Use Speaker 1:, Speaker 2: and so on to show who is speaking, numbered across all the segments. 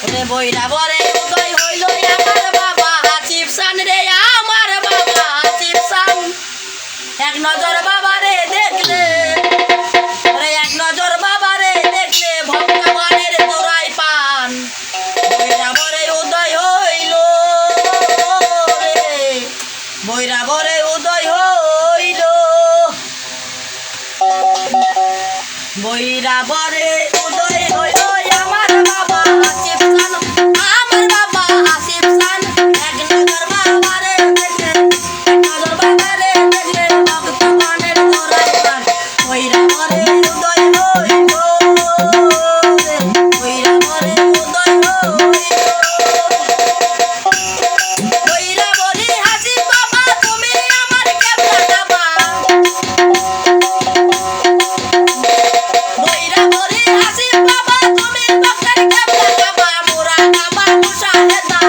Speaker 1: ওরে বইরা বরে উদয় হইল আমার বাবা হাসিব সান রে, আমার বাবা হাসিব সান। এক নজর বাবারে দেখলে, ওরে এক নজর বাবারে দেখলে ভক্তগণের তোরাই পান। বইরা বরে উদয় হইল রে, বইরা বরে উদয় হইল, বইরা বরে উদয় হইল আমার বাবা হাসিব সান, আমার বাবা হাসিব সান। এক নজর বাবারে দেখলে, এক নজর বাবারে দেখলে ভক্তগণের তোরাই পান। বইরা বরে উদয় হইল রে, বইরা বরে উদয় হইল, বইরা বরে হাসিব বাবা তুমি আমার কেবলা বাবা। বইরা বরে হাসিব বাবা তুমি ভক্তের কেবলা বাবা। মোরা কাবা মুশাহেদা,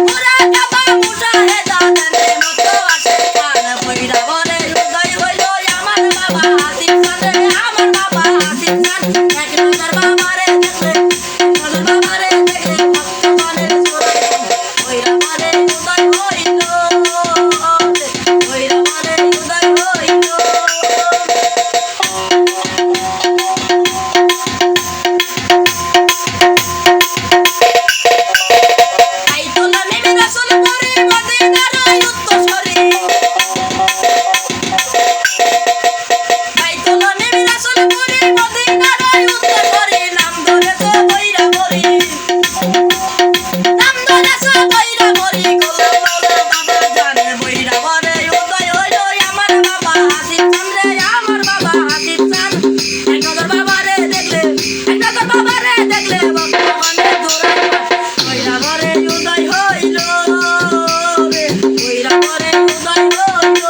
Speaker 1: মোরা কাবা মুশাহেদা জানে মতো আসে কান। বইরা বরে উদয় হইল আমার বাবা হাসিব সান রে, আমার বাবা হাসিব সান। এক নজর বাবারে দেখলে, এক নজর বাবারে দেখলে ভক্তগণের তোরাই পান। বইরা বরে উদয় হইল রে, বইরা বরে উদয় হইল। আইতোলা নেমে রাসূলপুরে মদিনার উত্তরসূরি, আইতোলা নেমে রাসূলপুরে মদিনার উত্তরসূরি। নাম ধরেছো বইরা বরি, নাম ধরেছো বইরা বরি, গোলাম মাওলা বাবা জানে। বইরা বরে উদয় হইল আমার বাবা হাসিব সান রে, আমার বাবা হাসিব সান। এক নজর বাবারে দেখলে, এক নজর বাবারে দেখলে ভক্তগণের তোরাই পান। বইরা বরে উদয় হইল রে, বইরা বরে উদয় হইল।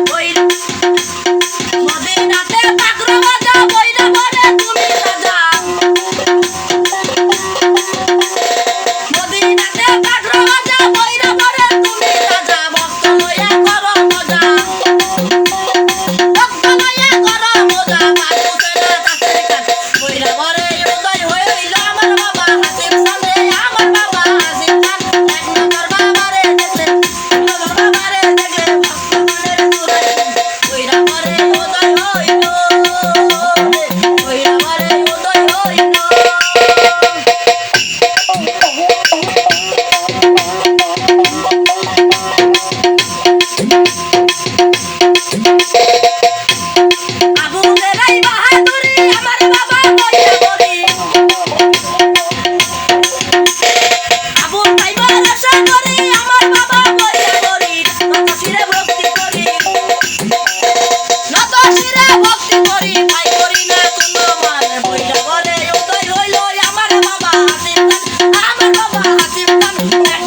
Speaker 1: বইরা মদিনাতে পাগল বাজা, বইরা বরে তুমি রাজা। মদিনাতে পাগল বাজা, বইরা বরে তুমি রাজা। ভক্ত লইয়া করো মজা, ভক্ত লইয়া করো মজা, মানুষে না তাদের কাজ। বইরা বরে উদয় হইল আমার বাবা হাসিব সান রে, আমার বাবা হাসিব সান। এক নজর বাবারে দেখলে, এক নজর বাবারে দেখলে ভক্তগণের তোরাই পান। বইরা বরে উদয় হইল রে, বইরা বরে উদয় হইল। আবু বেলাই বাহাদুরি আমার বাবা বইরা বরি, আবু তাইবার আশা করি আমার বাবা বইরা বরি। নত শিরে ভক্তি করি, নত শিরে ভক্তি করি, ভাই করি না কোনো মান। বইরা বরে উদয় হইল আমার বাবা হাসিব সান, আমার বাবা হাসিব সান। এক